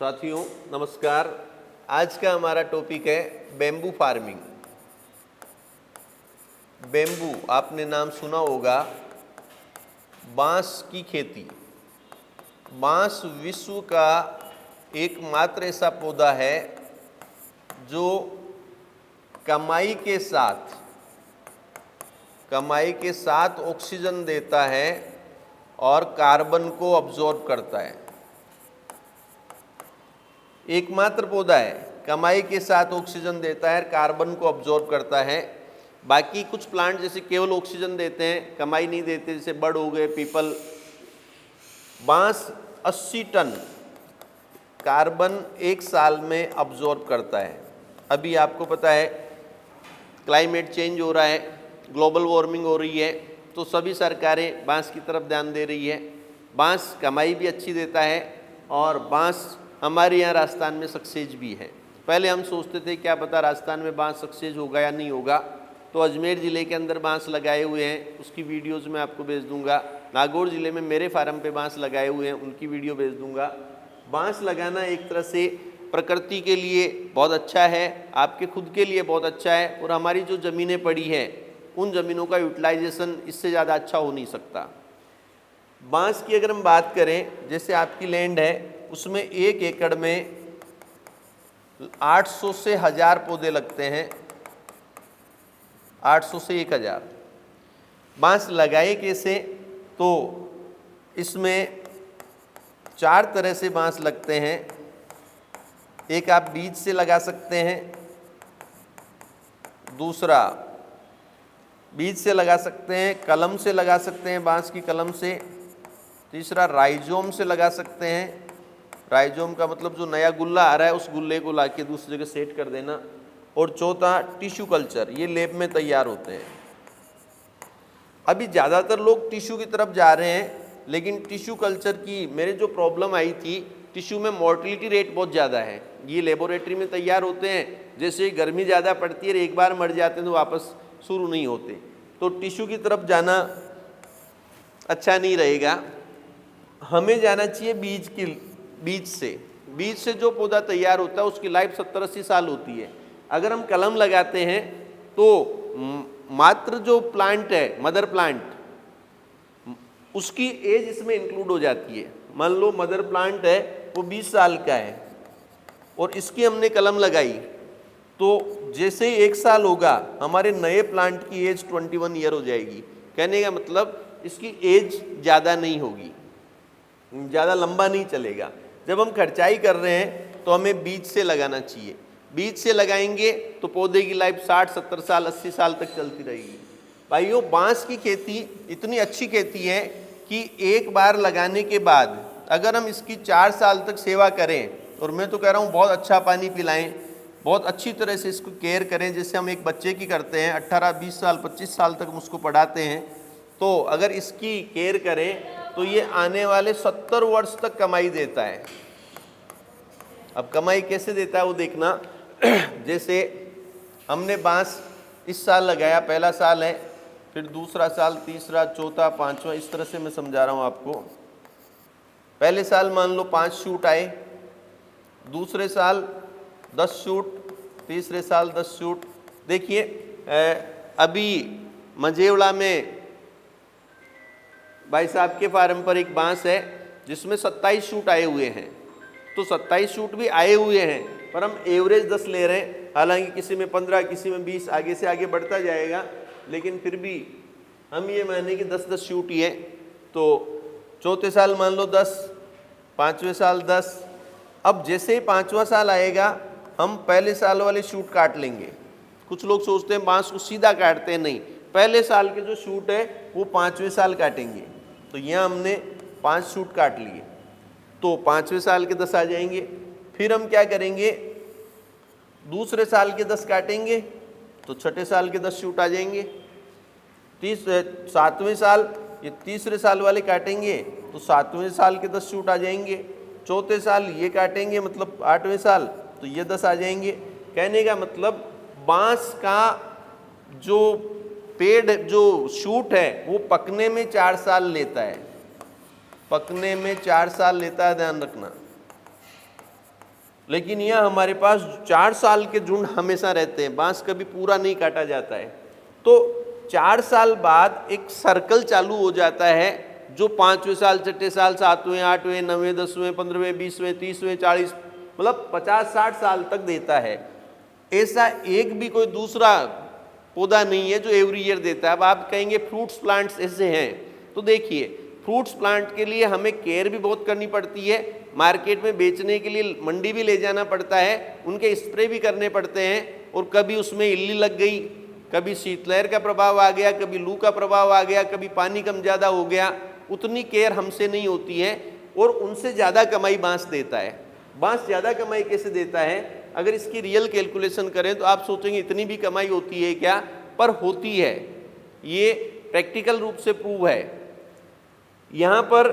साथियों नमस्कार। आज का हमारा टॉपिक है बेम्बू फार्मिंग। बेम्बू आपने नाम सुना होगा, बांस की खेती। बांस विश्व का एकमात्र ऐसा पौधा है जो कमाई के साथ ऑक्सीजन देता है और कार्बन को अब्जॉर्ब करता है। एकमात्र पौधा है, कमाई के साथ ऑक्सीजन देता है, कार्बन को अब्जॉर्ब करता है। बाकी कुछ प्लांट जैसे केवल ऑक्सीजन देते हैं, कमाई नहीं देते, जैसे बड़ हो गए, पीपल। बांस 80 टन कार्बन एक साल में अब्जॉर्ब करता है। अभी आपको पता है क्लाइमेट चेंज हो रहा है, ग्लोबल वार्मिंग हो रही है, तो सभी सरकारें बांस की तरफ ध्यान दे रही है। बांस कमाई भी अच्छी देता है और बांस हमारे यहाँ राजस्थान में सक्सेस भी है। पहले हम सोचते थे क्या पता राजस्थान में बांस सक्सेस होगा या नहीं होगा, तो अजमेर ज़िले के अंदर बांस लगाए हुए हैं, उसकी वीडियोज़ मैं आपको भेज दूंगा। नागौर ज़िले में मेरे फार्म पे बांस लगाए हुए हैं, उनकी वीडियो भेज दूंगा। बांस लगाना एक तरह से प्रकृति के लिए बहुत अच्छा है, आपके खुद के लिए बहुत अच्छा है, और हमारी जो ज़मीनें पड़ी हैं उन ज़मीनों का यूटिलाइजेशन इससे ज़्यादा अच्छा हो नहीं सकता। बांस की अगर हम बात करें, जैसे आपकी लैंड है उसमें 1 एकड़ में 800 से 1000 पौधे लगते हैं। 800 से 1000 बांस लगाए कैसे, तो इसमें 4 तरह से बांस लगते हैं। एक आप बीज से लगा सकते हैं, दूसरा बीज से लगा सकते हैं, कलम से लगा सकते हैं, बांस की कलम से। तीसरा राइजोम से लगा सकते हैं। राइजोम का मतलब जो नया गुल्ला आ रहा है उस गुल्ले को लाके दूसरी जगह सेट कर देना। और चौथा टिश्यू कल्चर, ये लैब में तैयार होते हैं। अभी ज़्यादातर लोग टिश्यू की तरफ जा रहे हैं, लेकिन टिश्यू कल्चर की मेरे जो प्रॉब्लम आई थी, टिश्यू में मोर्टिलिटी रेट बहुत ज़्यादा है। ये लेबोरेटरी में तैयार होते हैं, जैसे गर्मी ज़्यादा पड़ती है, एक बार मर जाते हैं तो वापस शुरू नहीं होते। तो टिश्यू की तरफ जाना अच्छा नहीं रहेगा, हमें जाना चाहिए बीज से जो पौधा तैयार होता है उसकी लाइफ 70-80 साल होती है। अगर हम कलम लगाते हैं तो मात्र जो प्लांट है, मदर प्लांट, उसकी एज इसमें इंक्लूड हो जाती है। मान लो मदर प्लांट है वो 20 साल का है और इसकी हमने कलम लगाई, तो जैसे ही 1 साल होगा हमारे नए प्लांट की एज 21 ईयर हो जाएगी। कहने का मतलब इसकी एज ज़्यादा नहीं होगी, ज़्यादा लंबा नहीं चलेगा। जब हम खर्चाई कर रहे हैं तो हमें बीज से लगाना चाहिए। बीज से लगाएंगे तो पौधे की लाइफ 60-70 साल 80 साल तक चलती रहेगी। भाइयों, बांस की खेती इतनी अच्छी खेती है कि एक बार लगाने के बाद अगर हम इसकी 4 साल तक सेवा करें, और मैं तो कह रहा हूँ बहुत अच्छा पानी पिलाएं, बहुत अच्छी तरह से इसको केयर करें, जैसे हम एक बच्चे की करते हैं, 18-20 साल 25 साल तक हम उसको पढ़ाते हैं, तो अगर इसकी केयर करें तो ये आने वाले 70 वर्ष तक कमाई देता है। अब कमाई कैसे देता है वो देखना। जैसे हमने बांस इस साल लगाया, पहला साल है, फिर दूसरा साल, तीसरा, चौथा, पांचवा, इस तरह से मैं समझा रहा हूँ आपको। पहले साल मान लो 5 शूट आए, दूसरे साल 10 शूट, तीसरे साल 10 शूट। देखिए अभी मझेवड़ा में भाई साहब के फार्म पर एक बांस है जिसमें 27 शूट आए हुए हैं। तो 27 शूट भी आए हुए हैं, पर हम एवरेज 10 ले रहे हैं। हालांकि किसी में 15, किसी में 20, आगे से आगे बढ़ता जाएगा, लेकिन फिर भी हम ये माने कि 10-10 शूट ही है। तो चौथे साल मान लो 10, पाँचवें साल 10। अब जैसे ही 5वां साल आएगा हम पहले साल वाले शूट काट लेंगे। कुछ लोग सोचते हैं बांस को सीधा काटते हैं, नहीं, पहले साल के जो शूट है वो 5वें साल काटेंगे। तो यहाँ हमने 5 शूट काट लिए, तो 5वें साल के 10 आ जाएंगे। फिर हम क्या करेंगे, दूसरे साल के 10 काटेंगे तो छठे साल के 10 शूट आ जाएंगे। 7वें साल ये तीसरे साल वाले काटेंगे तो 7वें साल के 10 शूट आ जाएंगे। चौथे साल ये काटेंगे, मतलब 8वें साल, तो ये 10 आ जाएंगे। कहने का मतलब बांस का जो पेड़, जो शूट है, वो पकने में 4 साल लेता है, पकने में 4 साल लेता है, ध्यान रखना। लेकिन यहाँ हमारे पास 4 साल के झुंड हमेशा रहते हैं, बांस कभी पूरा नहीं काटा जाता है। तो 4 साल बाद एक सर्कल चालू हो जाता है जो 5वें साल, 6ठे साल, 7वें, 8वें, 9वें, 10वें, 15वें, 20वें, 30वें, 40, मतलब 50-60 साल तक देता है। ऐसा एक भी कोई दूसरा पौधा नहीं है जो एवरी ईयर देता है। अब आप कहेंगे फ्रूट्स प्लांट्स ऐसे हैं, तो देखिए फ्रूट्स प्लांट के लिए हमें केयर भी बहुत करनी पड़ती है, मार्केट में बेचने के लिए मंडी भी ले जाना पड़ता है, उनके स्प्रे भी करने पड़ते हैं, और कभी उसमें इल्ली लग गई, कभी शीतलहर का प्रभाव आ गया, कभी लू का प्रभाव आ गया, कभी पानी कम ज़्यादा हो गया, उतनी केयर हमसे नहीं होती है, और उनसे ज़्यादा कमाई बांस देता है। बांस ज़्यादा कमाई कैसे देता है? अगर इसकी रियल कैलकुलेशन करें तो आप सोचेंगे इतनी भी कमाई होती है क्या, पर होती है, ये प्रैक्टिकल रूप से प्रूव है। यहाँ पर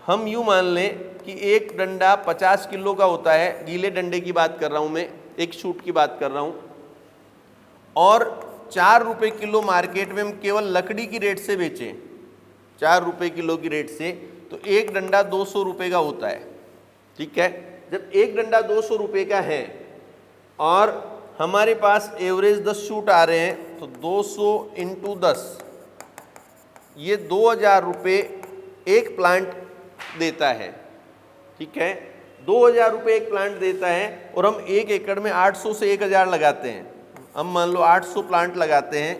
हम यूँ मान लें कि एक डंडा 50 किलो का होता है, गीले डंडे की बात कर रहा हूँ मैं, एक शूट की बात कर रहा हूँ, और 4 रुपये किलो मार्केट में हम केवल लकड़ी की रेट से बेचें, 4 रुपये किलो की रेट से, तो एक डंडा 200 रुपये का होता है। ठीक है, जब एक डंडा 200 रुपये का है और हमारे पास एवरेज 10 शूट आ रहे हैं, तो 200 × 10, ये 2000 रुपये एक प्लांट देता है। ठीक है, 2000 रुपये एक प्लांट देता है, और हम 1 एकड़ में 800 से 1000 लगाते हैं। हम मान लो 800 प्लांट लगाते हैं,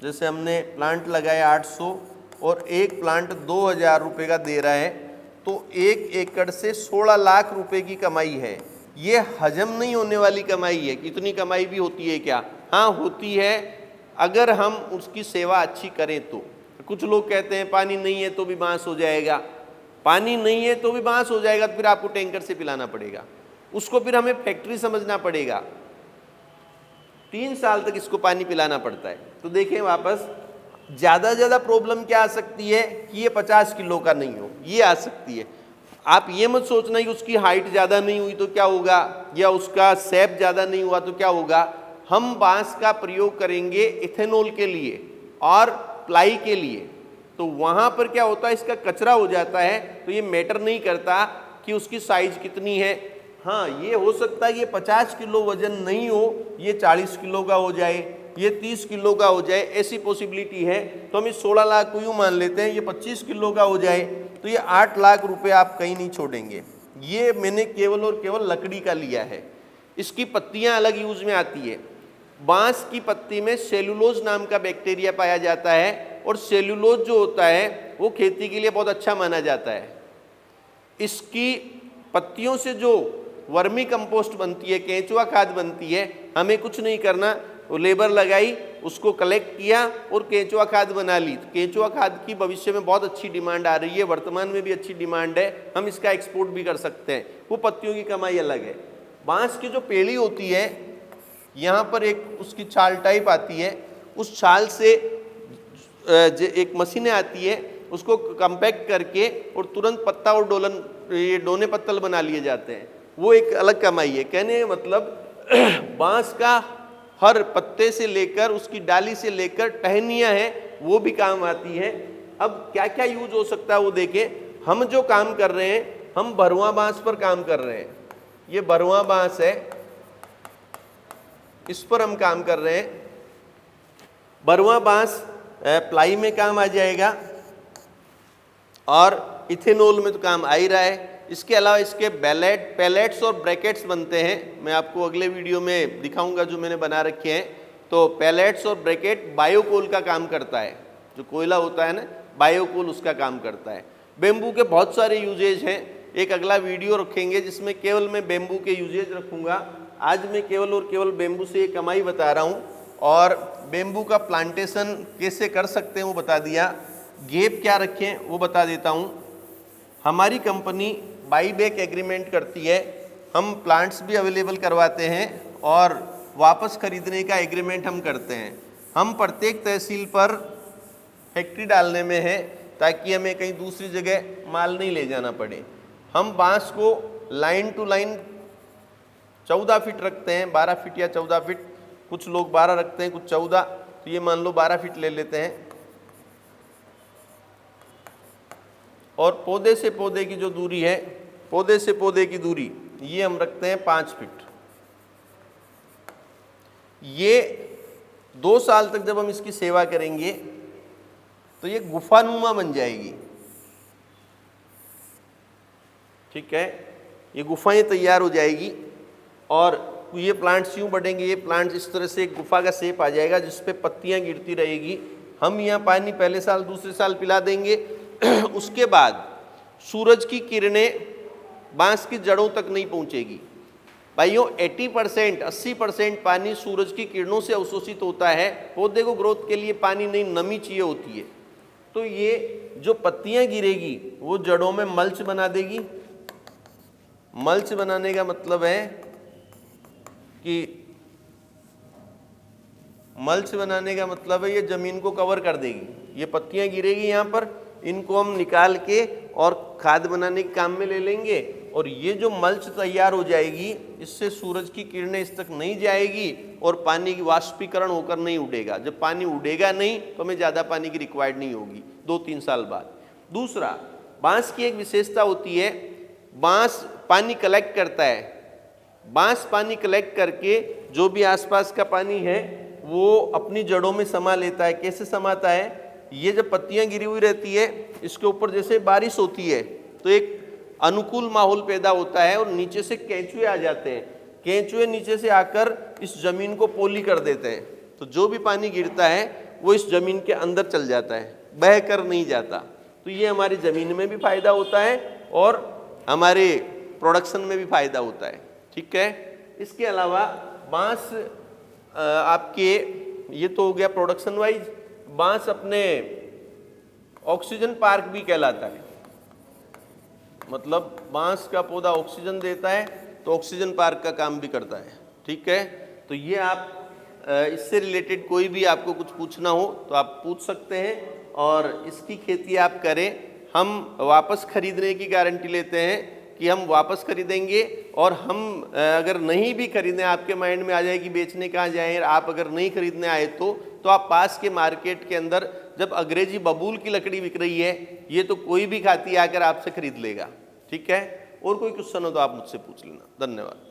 जैसे हमने प्लांट लगाए 800 और एक प्लांट 2000 रुपये का दे रहा है, तो 1 एकड़ से 16 लाख रुपए की कमाई है। ये हजम नहीं होने वाली कमाई है। कितनी कमाई भी होती है क्या? हाँ होती है, अगर हम उसकी सेवा अच्छी करें तो। कुछ लोग कहते हैं पानी नहीं है तो भी बांस हो जाएगा, पानी नहीं है तो भी बांस हो जाएगा, तो फिर आपको टैंकर से पिलाना पड़ेगा, उसको फिर हमें फैक्ट्री समझना पड़ेगा, 3 साल तक इसको पानी पिलाना पड़ता है। तो देखें वापस, ज़्यादा से ज़्यादा प्रॉब्लम क्या आ सकती है कि ये 50 किलो का नहीं हो, ये आ सकती है। आप ये मत सोचना कि उसकी हाइट ज़्यादा नहीं हुई तो क्या होगा, या उसका शेप ज़्यादा नहीं हुआ तो क्या होगा। हम बांस का प्रयोग करेंगे इथेनॉल के लिए और प्लाई के लिए, तो वहाँ पर क्या होता है, इसका कचरा हो जाता है, तो ये मैटर नहीं करता कि उसकी साइज कितनी है। हाँ, ये हो सकता है ये 50 किलो वजन नहीं हो, ये 40 किलो का हो जाए, ये 30 किलो का हो जाए, ऐसी पॉसिबिलिटी है। तो हम इस 16 लाख को यूँ मान लेते हैं, ये 25 किलो का हो जाए, तो ये 8 लाख रुपए आप कहीं नहीं छोड़ेंगे। ये मैंने केवल और केवल लकड़ी का लिया है। इसकी पत्तियाँ अलग यूज में आती है। बांस की पत्ती में सेलुलोज नाम का बैक्टीरिया पाया जाता है, और सेलुलोज जो होता है वो खेती के लिए बहुत अच्छा माना जाता है। इसकी पत्तियों से जो वर्मी कंपोस्ट बनती है, केंचुआ खाद बनती है, हमें कुछ नहीं करना, वो लेबर लगाई, उसको कलेक्ट किया और केंचुआ खाद बना ली। तो केंचुआ खाद की भविष्य में बहुत अच्छी डिमांड आ रही है, वर्तमान में भी अच्छी डिमांड है, हम इसका एक्सपोर्ट भी कर सकते हैं। वो पत्तियों की कमाई अलग है। बांस की जो पेड़ी होती है, यहाँ पर एक उसकी छाल टाइप आती है, उस छाल से एक मशीनें आती है, उसको कंपैक्ट करके और तुरंत पत्ता और डोलन, ये डोने पत्तल बना लिए जाते हैं। वो एक अलग कमाई है। कहने का मतलब बांस का हर पत्ते से लेकर, उसकी डाली से लेकर टहनियाँ हैं, वो भी काम आती हैं। अब क्या क्या यूज हो सकता है वो देखें। हम जो काम कर रहे हैं, हम भरुआ बांस पर काम कर रहे हैं। ये भरुआ बांस है, इस पर हम काम कर रहे हैं। भरुआ बांस प्लाई में काम आ जाएगा और इथेनॉल में तो काम आ ही रहा है। इसके अलावा इसके पैलेट्स और ब्रैकेट्स बनते हैं, मैं आपको अगले वीडियो में दिखाऊंगा जो मैंने बना रखे हैं। तो पैलेट्स और ब्रैकेट बायोकोल का काम करता है, जो कोयला होता है ना, बायोकोल उसका काम करता है। बेम्बू के बहुत सारे यूजेज हैं, एक अगला वीडियो रखेंगे जिसमें केवल मैं बेम्बू के यूजेज रखूँगा। आज मैं केवल और केवल बेम्बू से ये कमाई बता रहा हूँ, और बेम्बू का प्लांटेशन कैसे कर सकते हैं वो बता दिया। गैप क्या रखें वो बता देता हूँ। हमारी कंपनी बाई बैक एग्रीमेंट करती है, हम प्लांट्स भी अवेलेबल करवाते हैं और वापस खरीदने का एग्रीमेंट हम करते हैं। हम प्रत्येक तहसील पर फैक्ट्री डालने में है ताकि हमें कहीं दूसरी जगह माल नहीं ले जाना पड़े। हम बांस को लाइन टू लाइन 14 फीट रखते हैं, 12 फीट या 14 फीट, कुछ लोग 12 रखते हैं, कुछ 14, तो ये मान लो 12 फीट ले लेते हैं। और पौधे से पौधे की जो दूरी है, पौधे से पौधे की दूरी ये हम रखते हैं 5 फीट। ये 2 साल तक जब हम इसकी सेवा करेंगे तो ये गुफानुमा बन जाएगी। ठीक है, ये गुफाएं तैयार हो जाएगी और ये प्लांट्स यूं बढ़ेंगे, ये प्लांट्स इस तरह से एक गुफा का शेप आ जाएगा जिस पे पत्तियां गिरती रहेगी। हम यहाँ पानी पहले साल दूसरे साल पिला देंगे। उसके बाद सूरज की किरणें बांस की जड़ों तक नहीं पहुँचेगी। भाइयों 80% पानी सूरज की किरणों से अवशोषित होता है। पौधे को ग्रोथ के लिए पानी नहीं, नमी चाहिए होती है। तो ये जो पत्तियां गिरेगी वो जड़ों में मल्च बना देगी। मल्च बनाने का मतलब है कि मल्च बनाने का मतलब है ये जमीन को कवर कर देगी। ये पत्तियां गिरेगी यहाँ पर, इनको हम निकाल के और खाद बनाने के काम में ले लेंगे और ये जो मल्च तैयार हो जाएगी इससे सूरज की किरणें इस तक नहीं जाएगी और पानी की वाष्पीकरण होकर नहीं उड़ेगा। जब पानी उड़ेगा नहीं तो हमें ज़्यादा पानी की रिक्वायर्ड नहीं होगी 2-3 साल बाद। दूसरा, बांस की एक विशेषता होती है, बांस पानी कलेक्ट करता है। बांस पानी कलेक्ट करके जो भी आसपास का पानी है वो अपनी जड़ों में समा लेता है। कैसे समाता है? ये जब पत्तियां गिरी हुई रहती है इसके ऊपर जैसे बारिश होती है तो एक अनुकूल माहौल पैदा होता है और नीचे से केंचुए आ जाते हैं। केंचुए नीचे से आकर इस जमीन को पोली कर देते हैं। तो जो भी पानी गिरता है वो इस जमीन के अंदर चल जाता है, बह कर नहीं जाता। तो ये हमारी ज़मीन में भी फ़ायदा होता है और हमारे प्रोडक्शन में भी फ़ायदा होता है। ठीक है, इसके अलावा बांस आपके, ये तो हो गया प्रोडक्शन वाइज। बांस अपने ऑक्सीजन पार्क भी कहलाता है। मतलब बांस का पौधा ऑक्सीजन देता है तो ऑक्सीजन पार्क का काम भी करता है। ठीक है, तो ये आप इससे रिलेटेड कोई भी आपको कुछ पूछना हो तो आप पूछ सकते हैं और इसकी खेती आप करें। हम वापस खरीदने की गारंटी लेते हैं कि हम वापस खरीदेंगे और हम अगर नहीं भी खरीदें, आपके माइंड में आ जाए कि बेचने कहाँ जाएं, आप अगर नहीं खरीदने आए तो आप पास के मार्केट के अंदर जब अंग्रेजी बबूल की लकड़ी बिक रही है, ये तो कोई भी खाती आकर आपसे खरीद लेगा। ठीक है, और कोई क्वेश्चन हो तो आप मुझसे पूछ लेना। धन्यवाद।